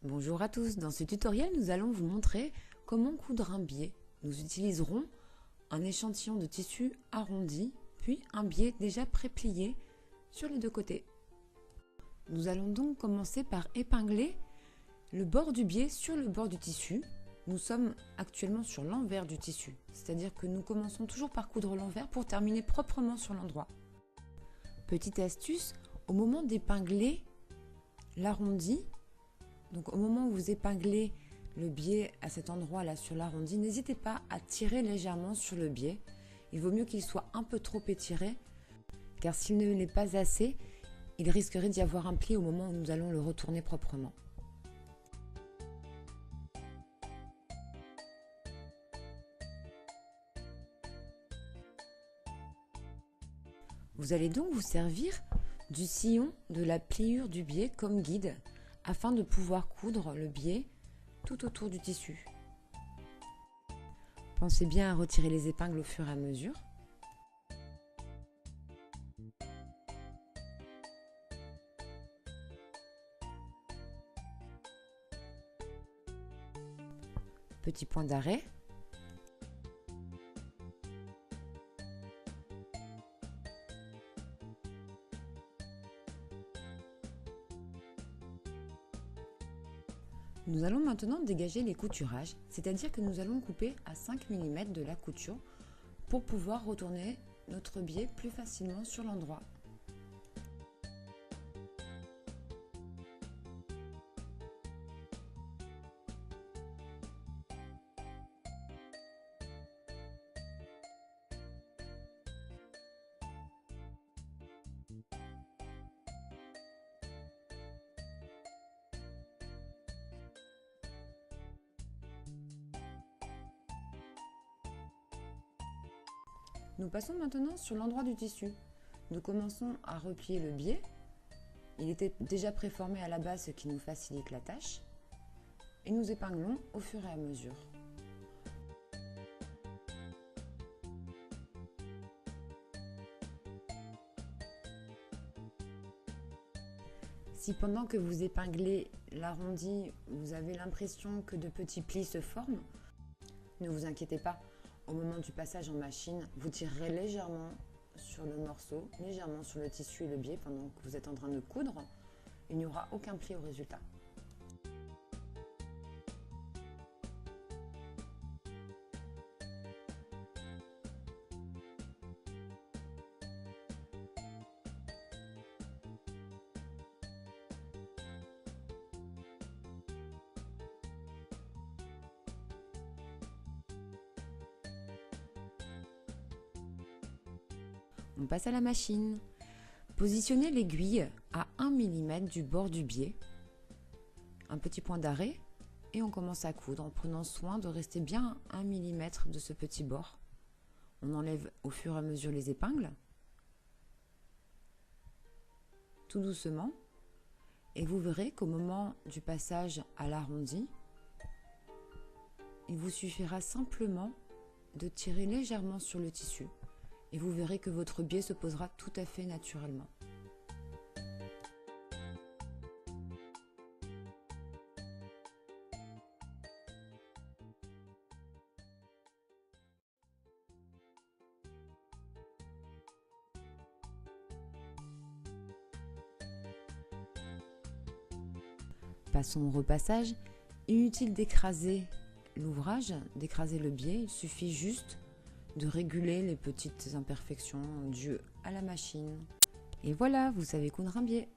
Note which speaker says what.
Speaker 1: Bonjour à tous, dans ce tutoriel nous allons vous montrer comment coudre un biais. Nous utiliserons un échantillon de tissu arrondi, puis un biais déjà pré-plié sur les deux côtés. Nous allons donc commencer par épingler le bord du biais sur le bord du tissu. Nous sommes actuellement sur l'envers du tissu, c'est-à-dire que nous commençons toujours par coudre l'envers pour terminer proprement sur l'endroit. Petite astuce, au moment d'épingler l'arrondi, donc au moment où vous épinglez le biais à cet endroit-là sur l'arrondi, n'hésitez pas à tirer légèrement sur le biais. Il vaut mieux qu'il soit un peu trop étiré, car s'il ne l'est pas assez, il risquerait d'y avoir un pli au moment où nous allons le retourner proprement. Vous allez donc vous servir du sillon de la pliure du biais comme guide afin de pouvoir coudre le biais tout autour du tissu. Pensez bien à retirer les épingles au fur et à mesure. Petit point d'arrêt. Nous allons maintenant dégager les couturages, c'est-à-dire que nous allons couper à 5 mm de la couture pour pouvoir retourner notre biais plus facilement sur l'endroit. Nous passons maintenant sur l'endroit du tissu. Nous commençons à replier le biais. Il était déjà préformé à la base, ce qui nous facilite la tâche. Et nous épinglons au fur et à mesure. Si pendant que vous épinglez l'arrondi, vous avez l'impression que de petits plis se forment, ne vous inquiétez pas. Au moment du passage en machine, vous tirerez légèrement sur le morceau, légèrement sur le tissu et le biais pendant que vous êtes en train de coudre. Il n'y aura aucun pli au résultat. On passe à la machine. Positionnez l'aiguille à 1 mm du bord du biais, un petit point d'arrêt, et on commence à coudre en prenant soin de rester bien à 1 mm de ce petit bord. On enlève au fur et à mesure les épingles, tout doucement, et vous verrez qu'au moment du passage à l'arrondi, il vous suffira simplement de tirer légèrement sur le tissu. Et vous verrez que votre biais se posera tout à fait naturellement. Passons au repassage. Inutile d'écraser l'ouvrage, d'écraser le biais, il suffit juste de réguler les petites imperfections dues à la machine. Et voilà, vous savez coudre un biais.